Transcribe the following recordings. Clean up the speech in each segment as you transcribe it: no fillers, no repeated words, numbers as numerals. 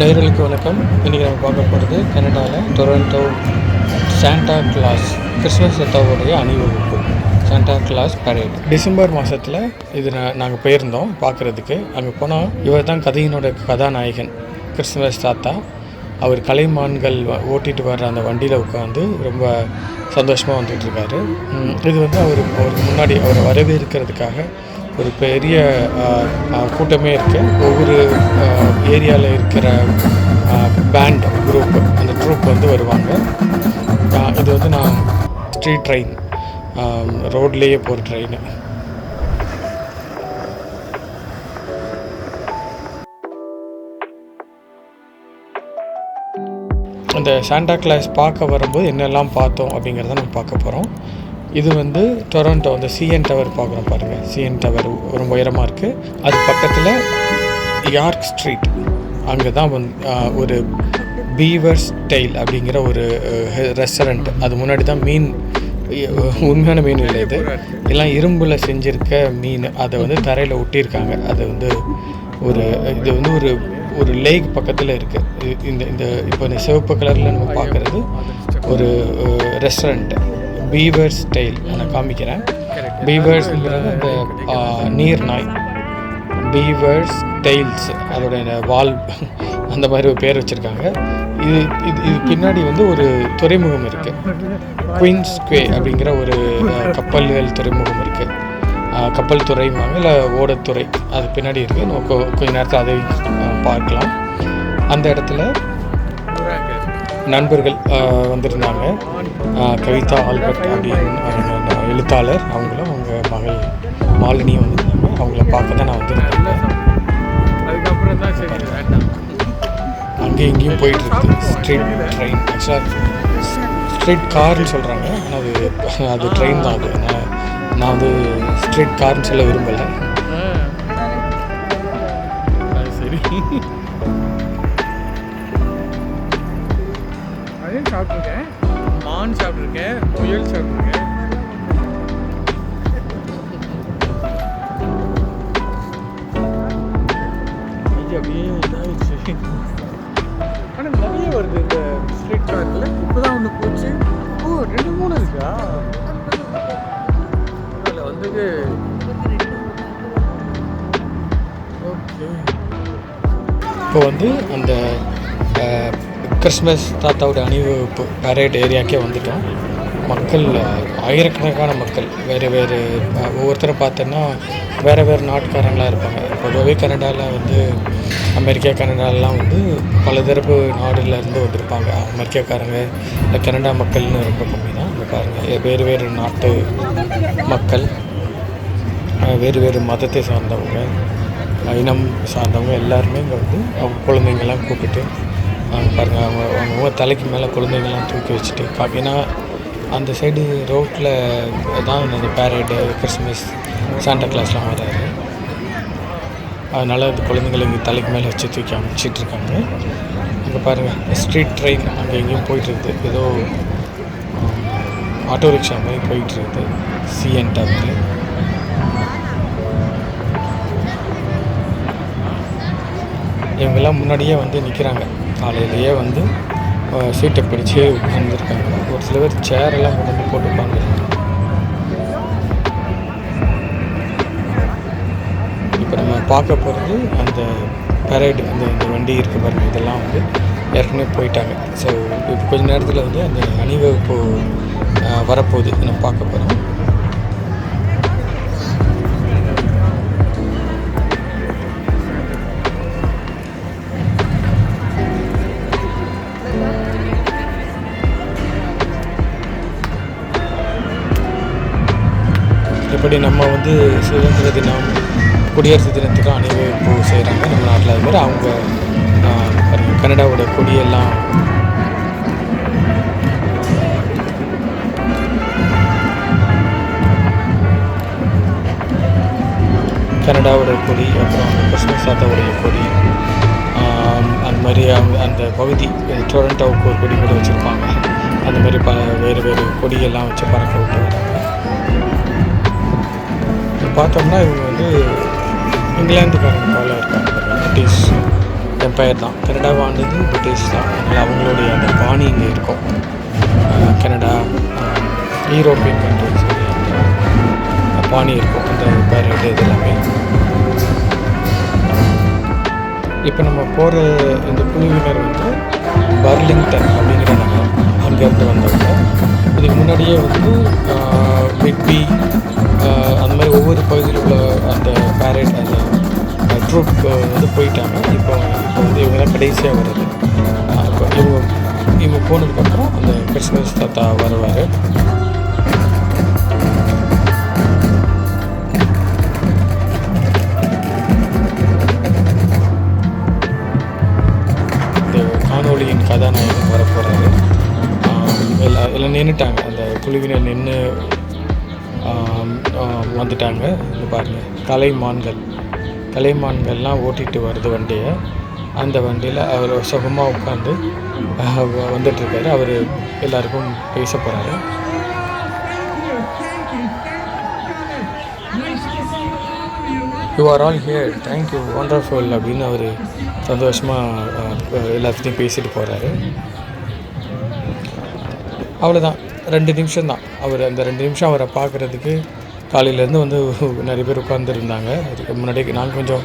நேயர்களுக்கு வணக்கம். இன்றைக்கி நம்ம பார்க்க போகிறது கனடாவில் டொரண்டோ சாண்டா கிளாஸ் கிறிஸ்மஸ் தாத்தாவுடைய அணிவகுப்பு, சாண்டா கிளாஸ் பரேட். டிசம்பர் மாதத்தில் இது நாங்கள் போயிருந்தோம் பார்க்குறதுக்கு. அங்கே போனால் இவர் தான் கதையினோட கதாநாயகன், கிறிஸ்மஸ் தாத்தா. அவர் கலைமான்கள் ஓட்டிகிட்டு வர்ற அந்த வண்டியில் உட்காந்து ரொம்ப சந்தோஷமாக வந்துட்டுருக்காரு. இது வந்து அவருக்கு முன்னாடி அவரை வரவேற்கிறதுக்காக ஒரு பெரிய கூட்டமே இருக்குது. ஒவ்வொரு ஏரியாவில் இருக்கிற பேண்ட் குரூப், அந்த ட்ரூப் வந்து வருவாங்க. இது வந்து நான் ஸ்ட்ரீட் ட்ரெயின், ரோட்லேயே போகிற ட்ரெயின். அந்த சாண்டா கிளாஸ் பார்க்க வரும்போது என்னெல்லாம் பார்த்தோம் அப்படிங்கிறத நம்ம பார்க்க போகிறோம். இது வந்து டொரண்டோ, அந்த சிஎன் டவர் பார்க்குறோம் பாருங்கள். சிஎன் டவர் ரொம்ப உயரமாக இருக்குது. அது பக்கத்தில் யார்க் ஸ்ட்ரீட், அங்கே தான் ஒரு பீவர்ஸ் டெயில் அப்படிங்கிற ஒரு ரெஸ்டாரண்ட். அது முன்னாடி தான் மீன், உண்மையான மீன் இல்லை, எல்லாம் இரும்பில் செஞ்சுருக்க மீன். அதை வந்து தரையில் ஒட்டியிருக்காங்க. அது வந்து இது வந்து ஒரு லேக் பக்கத்தில் இருக்குது. இந்த இப்போ இந்த சிவப்பு கலரில் நம்ம பார்க்குறது ஒரு ரெஸ்டாரண்ட்டு, பீவர்ஸ் டெயில். நான் காமிக்கிறேன். பீவர்ஸ்ங்கிறது அந்த நீர் நாய், பீவர்ஸ் டெயில்ஸ், அதோடைய வால், அந்த மாதிரி ஒரு பேர் வச்சுருக்காங்க. இது பின்னாடி வந்து ஒரு துறைமுகம் இருக்குது, குயின்ஸ் குவே அப்படிங்கிற ஒரு கப்பல்கள் துறைமுகம் இருக்குது. கப்பல் துறைமுகம் இல்லை ஓடத்துறை, அது பின்னாடி இருக்குது. நம்ம கொஞ்ச நேரத்தில் அதை பார்க்கலாம். அந்த இடத்துல நண்பர்கள் வந்திருந்தாங்க. கவிதா ஆல்பர்ட் அப்படின்னு எழுத்தாளர், அவங்களும் அவங்க மகள் மாலினியும் வந்திருந்தாங்க. அவங்கள பார்க்க தான் நான் வந்திருந்தேன். அதுக்கப்புறம் தான் சரி வேண்டாம், அங்கேயும் இங்கேயும் போயிட்டுருக்கு ஸ்ட்ரீட் ட்ரெயின். ஆக்சுவலாக ஸ்ட்ரீட் கார்னு சொல்கிறாங்க, ஆனால் அது ட்ரெயின் தான். அது நான் வந்து ஸ்ட்ரீட் கார்னு சொல்ல விரும்பலை. அது சரி. அதையும் சாப்பிட்ருக்கேன், மான் சாப்பிட்ருக்கேன், முயல் சாப்பிட்ருக்கேன். அப்படியே இதாகிடுச்சு. ஆனால் நிறைய வருது இந்த ஸ்ட்ரீட் காரில். இப்போ தான் ஒன்று போச்சு. 2-3 இருக்கா? அதில் வந்தது. ஓகே, இப்போ வந்து அந்த கிறிஸ்மஸ் தாத்தாவோட அணிவகுப்பு பரேட் ஏரியாக்கே வந்துட்டோம். மக்கள், ஆயிரக்கணக்கான மக்கள், வேறு ஒவ்வொருத்தரை பார்த்தோன்னா வேறு நாட்டுக்காரங்களாக இருப்பாங்க. பொதுவாகவே கனடாவில் வந்து அமெரிக்கா, கனடாலெலாம் வந்து பல தரப்பு நாடுலேருந்து வந்திருப்பாங்க. அமெரிக்காக்காரங்க இல்லை கனடா மக்கள்னு ரொம்ப கம்மி தான். இங்கே பாருங்கள், வேறு நாட்டு மக்கள், வேறு மதத்தை சார்ந்தவங்க, இனம் சார்ந்தவங்க எல்லாருமே இங்கே வந்து அவங்க குழந்தைங்கள்லாம் கூப்பிட்டு பாருங்கள், அவங்க தலைக்கு மேலே குழந்தைங்கள்லாம் தூக்கி வச்சுட்டு. ஏன்னா அந்த சைடு ரோட்டில் தான் அந்த பேரேடு, கிறிஸ்மஸ், சாண்டா கிளாஸ்லாம் வராது. அதனால் அந்த குழந்தைங்களுக்கு தலைக்கு மேலே வச்சு தூக்கி அனுப்பிச்சிட்ருக்காங்க. இங்கே பாருங்கள், ஸ்ட்ரீட் ட்ரெயின் அங்கே எங்கேயும் போயிட்டுருக்குது. ஏதோ ஆட்டோ ரிக்ஷா மாதிரி போயிட்டுருக்குது சிஎன் டவர். இவங்கெல்லாம் முன்னாடியே வந்து நிற்கிறாங்க. காலையிலேயே வந்து சீட்டை பிடிச்சி உட்காந்துருக்காங்க. ஒரு சில பேர் சேரெல்லாம் கொண்டு போட்டு உட்காந்துருக்காங்க. இப்போ நம்ம பார்க்க போகிறது அந்த பரேடு, அந்த வண்டி இருக்க பாருங்கள். இதெல்லாம் வந்து ஏற்கனவே போயிட்டாங்க. ஸோ இப்போ கொஞ்சம் நேரத்தில் வந்து அந்த அணிவகுப்பு வரப்போகுது, நம்ம பார்க்க போகிறோம். இப்படி நம்ம வந்து சுதந்திர தினம், குடியரசு தினத்துக்கு அணிவகுப்பு செய்கிறாங்க நம்ம நாட்டில். அது மாதிரி அவங்க கனடாவோட கொடியெல்லாம் கனடாவோட கொடி, அப்புறம் அந்த கிறிஸ்மஸ் தாத்தாவுடைய கொடி, அந்த மாதிரி அந்த பகுதி டொரண்டோவுக்கு ஒரு கொடி கூட வச்சுருப்பாங்க. அந்த மாதிரி வேறு கொடியெல்லாம் வச்சு பறக்க விட்டு வராங்க. பார்த்தோம்னா இவங்க வந்து இங்கிலாந்துக்காரங்க போல இருக்காங்க. பிரிட்டிஷ் எம்பையர் தான். கனடாவை ஆண்டது பிரிட்டிஷ் தான். அதனால் அவங்களுடைய அந்த பாணி இங்கே இருக்கும். கனடா, யூரோப்பியன் கண்ட்ரிஸ் பாணி இருக்கும் அந்த பேரேடு இது எல்லாமே. இப்போ நம்ம போகிற இந்த குழுவினர் வந்து பர்லிங்டன் அப்படிங்கிற நகரம், அங்கேருந்து வந்தவங்க. இதுக்கு முன்னாடியே வந்து விட்பி அந்த மாதிரி ஒவ்வொரு பகுதியில் உள்ள அந்த பேரேட் அந்த ட்ரூப் வந்து போயிட்டாங்க. இப்போ வந்து இவங்க தான் கடைசியாக வருது. இப்போ இவங்க போனதுக்கப்புறம் அந்த கிறிஸ்மஸ் தாத்தா வருவார். இந்த காணொலியின் கதாநாயகன் வரப்போகிறாரு. எல்லாம் நின்றுட்டாங்க, அந்த குழுவினர் நின்று வந்துட்டாங்க. இது பாருங்கள், கலைமான்கள்லாம் ஓட்டிகிட்டு வருது வண்டியை. அந்த வண்டியில் அவர் சுகமாக உட்காந்து வந்துட்டுருக்காரு. அவர் எல்லாருக்கும் பேச போகிறாரு. You are all here, thank you, wonderful அப்படின்னு அவர் சந்தோஷமாக எல்லாத்துலேயும் பேசிட்டு போகிறாரு. அவ்வளோதான், 2 நிமிஷம் தான். அந்த 2 நிமிஷம் அவரை பார்க்குறதுக்கு காலையிலேருந்து வந்து நிறைய பேர் உட்காந்துருந்தாங்க. அதுக்கு முன்னாடி நாங்கள் கொஞ்சம்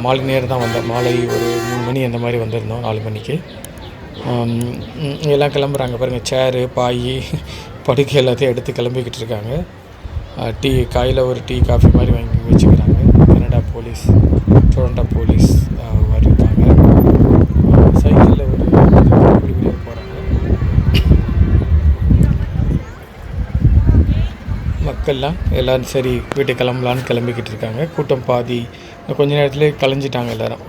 மாலை நேரம் தான் வந்தோம். மாலை ஒரு 3 மணி அந்த மாதிரி வந்திருந்தோம், 4 மணிக்கு. எல்லாம் கிளம்புறாங்க பாருங்கள். சேரு, பாய், படுக்கை எல்லாத்தையும் எடுத்து கிளம்பிக்கிட்டு இருக்காங்க. காலையில் ஒரு டீ காஃபி மாதிரி வாங்கி வச்சுக்கிறாங்க. கனடா போலீஸ், டொரண்டோ போலீஸ் இருக்காங்க. சைக்கிளில் ஒரு குழுவினர் போகிறாங்க. மக்கள்லாம் எல்லோரும் சரி வீட்டுக்கு கிளம்பலான்னு கிளம்பிக்கிட்டு இருக்காங்க. கூட்டம் பாதி கொஞ்ச நேரத்துலேயே கலைஞ்சிட்டாங்க, எல்லோரும்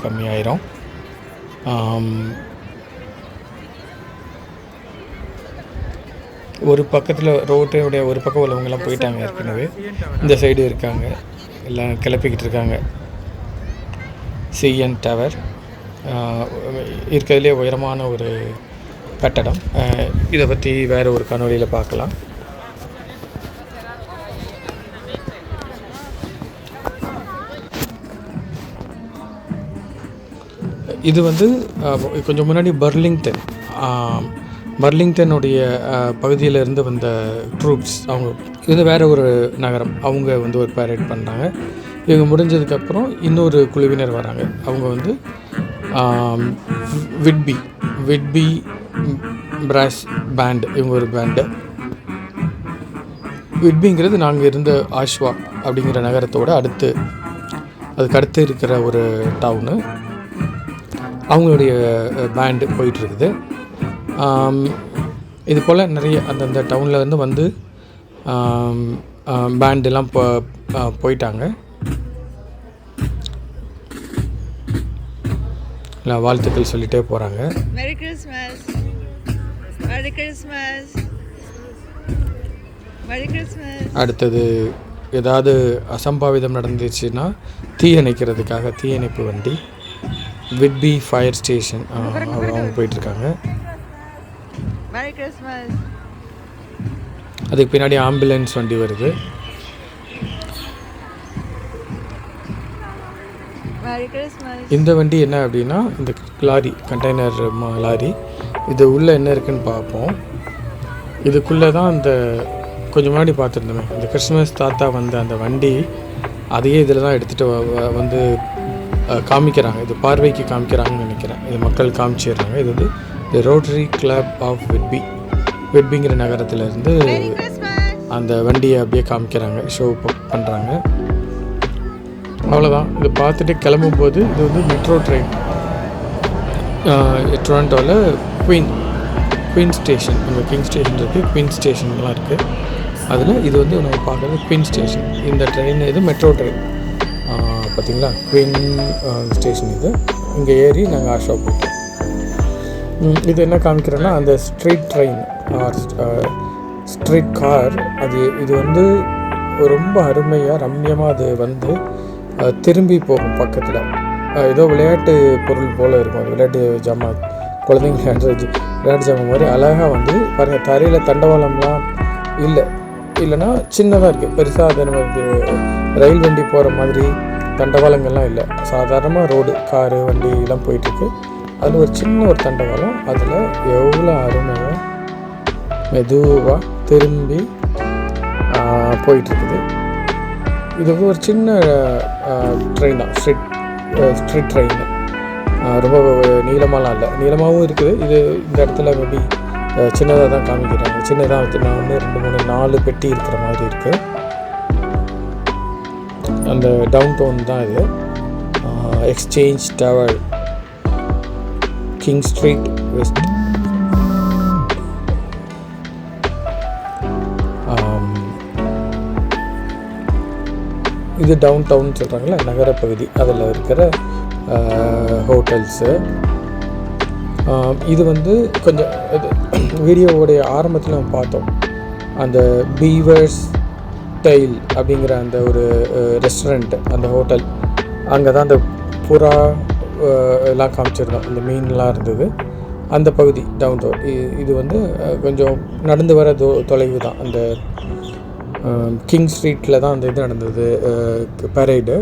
கம்மியாயிரும். ஒரு பக்கத்தில் ரோட்டுடைய ஒரு பக்கம் உள்ளவங்கெல்லாம் போயிட்டாங்க ஏற்கனவே. இந்த சைடு இருக்காங்க, எல்லாம் கிளப்பிக்கிட்டு இருக்காங்க. CN டவர் இருக்கிறதுலே உயரமான ஒரு கட்டடம். இதை பற்றி வேறு ஒரு காணொலியில் பார்க்கலாம். இது வந்து கொஞ்சம் முன்னாடி பர்லிங்டனுடைய பகுதியிலேருந்து வந்த ட்ரூப்ஸ். அவங்க இது வேறு ஒரு நகரம், அவங்க வந்து ஒரு பேரேட் பண்ணுறாங்க. இவங்க முடிஞ்சதுக்கப்புறம் இன்னொரு குழுவினர் வராங்க. அவங்க வந்து விட்பி பிராஸ் பேண்ட், இவங்க ஒரு பேண்டு. விட்பிங்கிறது நாங்கள் இருந்த ஆஷ்வா அப்படிங்கிற நகரத்தோடு அதுக்கு அடுத்து இருக்கிற ஒரு டவுனு. அவங்களுடைய பேண்டு போயிட்டுருக்குது. இது போல் நிறைய அந்தந்த டவுனில் வந்து பேண்டெல்லாம் போயிட்டாங்க. இல்லை, வாழ்த்துக்கள் சொல்லிகிட்டே போகிறாங்க. Merry Christmas. Merry Christmas. Merry Christmas. அடுத்தது ஏதாவது அசம்பாவிதம் நடந்துச்சுன்னா தீயணைக்கிறதுக்காக தீயணைப்பு வண்டி, விட்பி ஃபயர் ஸ்டேஷன் அவங்க போயிட்டுருக்காங்க. அதுக்கு பின்னாடி ஆம்புலன்ஸ் வண்டி வருது. இந்த வண்டி என்ன அப்படின்னா இந்த லாரி, கண்டெய்னர் லாரி. இது உள்ளே என்ன இருக்குதுன்னு பார்ப்போம். இதுக்குள்ளே தான் அந்த கொஞ்சம் முன்னாடி பார்த்துருந்தோமே இந்த கிறிஸ்மஸ் தாத்தா வந்த அந்த வண்டி, அதையே இதில் தான் எடுத்துகிட்டு வந்து காமிக்கிறாங்க. இது பார்வைக்கு காமிக்கிறாங்கன்னு நினைக்கிறேன். இது மக்கள் காமிச்சிடுறாங்க. இது வந்து தி ரோட்டரி கிளப் ஆஃப் விட்பிங்கிற நகரத்திலேருந்து அந்த வண்டியை அப்படியே காமிக்கிறாங்க, ஷோ பண்ணுறாங்க. அவ்வளோதான். இது பார்த்துட்டு கிளம்பும்போது இது வந்து மெட்ரோ ட்ரெயின். டொரண்டோவில் குயின் ஸ்டேஷன், அங்கே கிங் ஸ்டேஷன் இருக்குது, குயின் ஸ்டேஷன்லாம் இருக்குது. அதில் இது வந்து நம்ம பார்க்குறது குயின் ஸ்டேஷன். இந்த ட்ரெயின் இது மெட்ரோ ட்ரெயின் பார்த்திங்களா, குயின் ஸ்டேஷன். இது இங்கே ஏறி நாங்கள் ஆஷா போயிட்டோம். இது என்ன காமிக்கிறோன்னா அந்த ஸ்ட்ரீட் ட்ரெயின் ஸ்ட்ரீட் கார். இது வந்து ரொம்ப அருமையாக ரம்யமாக அது வந்து திரும்பி போகும். பக்கத்தில் ஏதோ விளையாட்டு பொருள் போல் இருக்கும். அது விளையாட்டு ஜாமான், குழந்தைங்க விளையாட்டு ஜாமான் மாதிரி அழகாக வந்து பாருங்கள். தரையில் தண்டவாளம்லாம் இல்லைன்னா சின்னதாக இருக்குது. பெருசாக அது நமக்கு ரயில் வண்டி போகிற மாதிரி தண்டவாளங்கள்லாம் இல்லை, சாதாரணமாக ரோடு, காரு வண்டி எல்லாம் போயிட்டுருக்கு. அதில் ஒரு சின்ன ஒரு தண்டவாளம், அதில் எவ்வளோ அருமையாக மெதுவாக திரும்பி போயிட்டுருக்குது. இது வந்து ஒரு சின்ன ட்ரெயின் தான், ஸ்ட்ரீட் ட்ரெயின். ரொம்ப நீளமாலாம் இல்லை, நீளமாகவும் இருக்குது. இது இந்த இடத்துல மேபி சின்னதாக தான் காமிக்கிறாங்க. சின்னதாக 1 2 3 4 பெட்டி இருக்கிற மாதிரி இருக்குது. அந்த டவுன் டவுன் தான் இது. Exchange tower, king street west. இது டவுன் டவுன் சொல்கிறாங்களே, நகரப்பகுதி. அதில் இருக்கிற ஹோட்டல்ஸு. இது வந்து கொஞ்சம் வீடியோவுடைய ஆரம்பத்தில் நம்ம பார்த்தோம், அந்த பீவர்ஸ் டெயில் அப்படிங்கிற அந்த ஒரு ரெஸ்டாரண்ட், அந்த ஹோட்டல். அங்கே தான் அந்த புறா எல்லாம் காமிச்சிருந்தோம், அந்த மீன்லாம் இருந்தது. அந்த பகுதி டவுன் டவுன். இது வந்து கொஞ்சம் நடந்து வர தொலைவு தான். அந்த கிங் ஸ்ட்ரீட்டில் தான் அந்த இது நடந்தது, பரேடு,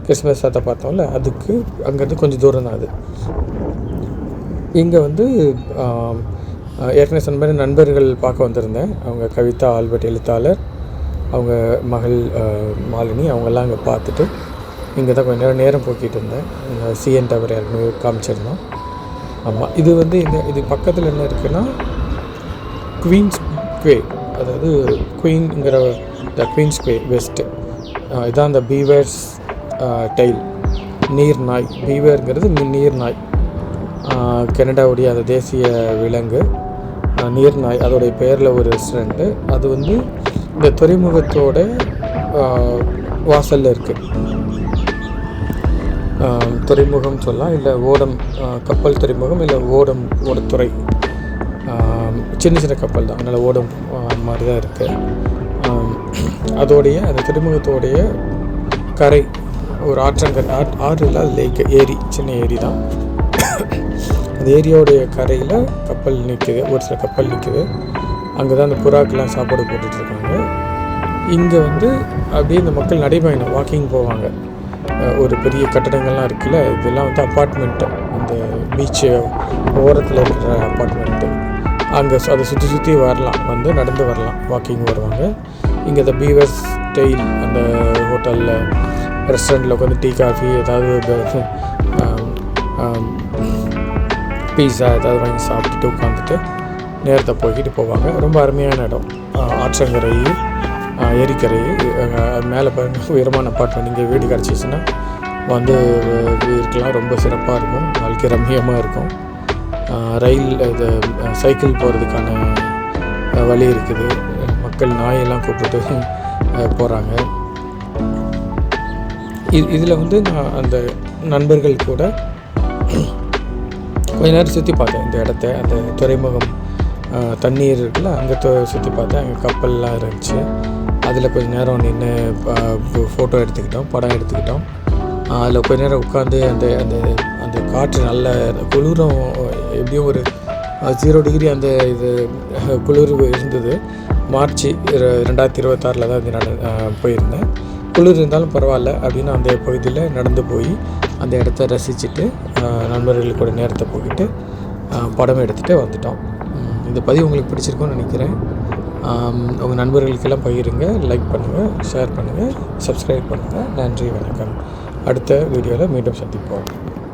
கிறிஸ்மஸ் தாத்தா பார்த்தோம்ல, அதுக்கு அங்கேருந்து கொஞ்சம் தூரம் தான் அது. இங்கே வந்து ஏற்கனவே சொன்ன மாதிரி நண்பர்கள் பார்க்க வந்திருந்தேன். அவங்க கவிதா ஆல்பர்ட் எழுத்தாளர், அவங்க மகள் மாலினி, அவங்கெல்லாம் அங்கே பார்த்துட்டு இங்கே தான் கொஞ்சம் நேரம் போக்கிட்டு இருந்தேன். இந்த சிஎன் டவர் ஏற்கனவே காமிச்சிருந்தோம். ஆமாம், இது வந்து இது பக்கத்தில் என்ன இருக்குன்னா குவீன்ஸ் குவே, அதாவது குயின்ங்கிற த குவீன்ஸ் குவே வெஸ்ட்டு. இதான் அந்த பீவர்ஸ் டெயில், நீர் நாய். பீவர்ங்கிறது நீர் நாய், கனடாவுடைய அந்த தேசிய விலங்கு நீர் நாய். அதோடைய பெயரில் ஒரு ரெஸ்டாரண்ட்டு. அது வந்து இந்த துறைமுகத்தோட வாசலில் இருக்குது. துறைமுகம் சொல்லலாம், இல்லை ஓடம், கப்பல் துறைமுகம், இல்லை ஓடத்துறை. சின்ன சின்ன கப்பல் தான், அதனால் ஓடம் மாதிரி தான் இருக்குது. அதோடைய அந்த துறைமுகத்தோடைய கரை ஒரு ஆற்றங்கரை, ஆறு இல்லை, அது லேக், ஏரி, சின்ன ஏரி தான். அந்த ஏரியாவுடைய கரையில் கப்பல் நிற்கிது, ஒரு சில கப்பல் நிற்கிது. அங்கே தான் அந்த புறாக்கெல்லாம் சாப்பாடு போட்டுட்ருக்காங்க. இங்கே வந்து அப்படியே இந்த மக்கள் நடைபயணம், வாக்கிங் போவாங்க. ஒரு பெரிய கட்டடங்கள்லாம் இருக்குல்ல, இதெல்லாம் வந்து அப்பார்ட்மெண்ட்டு, அந்த பீச்சு ஓரத்தில் இருக்கிற அப்பார்ட்மெண்ட்டு. அங்கே அதை சுற்றி வரலாம், வந்து நடந்து வரலாம், வாக்கிங் வருவாங்க. இங்கே இந்த பீவர்ஸ் டெயில் அந்த ஹோட்டலில் ரெஸ்டாரண்ட்டில் உட்காந்து டீ காஃபி ஏதாவது பீஸா ஏதாவது வாங்கி சாப்பிட்டுட்டு உட்காந்துட்டு நேரத்தை போய்கிட்டு போவாங்க. ரொம்ப அருமையான இடம். ஆற்றங்கரை, ஏரிக்கரை, அது மேலே உயரமான அப்பார்ட்மெண்ட். இங்கே வீடு கிடச்சிச்சின்னா வந்து இருக்கலாம், ரொம்ப சிறப்பாக இருக்கும், வாழ்க்கை ரம்மியமாக இருக்கும். ரயில், இது சைக்கிள் போகிறதுக்கான வழி இருக்குது. மக்கள் நாயெல்லாம் கூப்பிட்டு போகிறாங்க. இதில் வந்து நான் அந்த நண்பர்கள் கூட கொஞ்ச நேரம் சுற்றி பார்த்தேன் இந்த இடத்த. அந்த துறைமுகம் தண்ணீர் இருக்குல்ல, அங்கே சுற்றி பார்த்தேன். அங்கே கப்பல்லாம் இருந்துச்சு. அதில் கொஞ்சம் நேரம் நின்று ஃபோட்டோ எடுத்துக்கிட்டோம், படம் எடுத்துக்கிட்டோம். அதில் கொஞ்ச நேரம் உட்காந்து அந்த அந்த அந்த காற்று நல்ல குளிரும், எப்படியும் ஒரு 0 டிகிரி அந்த இது குளிர் இருந்தது. மார்ச் 2026 தான் இது போயிருந்தேன். குளிர் இருந்தாலும் பரவாயில்ல அப்படின்னு அந்த பகுதியில் நடந்து போய் அந்த இடத்த ரசிச்சுட்டு நண்பர்கள் கூட நேரத்தை போக்கிட்டு படம் எடுத்துகிட்டு வந்துட்டோம். இந்த பதிவு உங்களுக்கு பிடிச்சிருக்குன்னு நினைக்கிறேன். உங்கள் நண்பர்களுக்கெல்லாம் பகிருங்க, லைக் பண்ணுங்கள், ஷேர் பண்ணுங்கள், சப்ஸ்கிரைப் பண்ணுங்கள். நன்றி, வணக்கம். அடுத்த வீடியோவில் மீண்டும் சந்திப்போம்.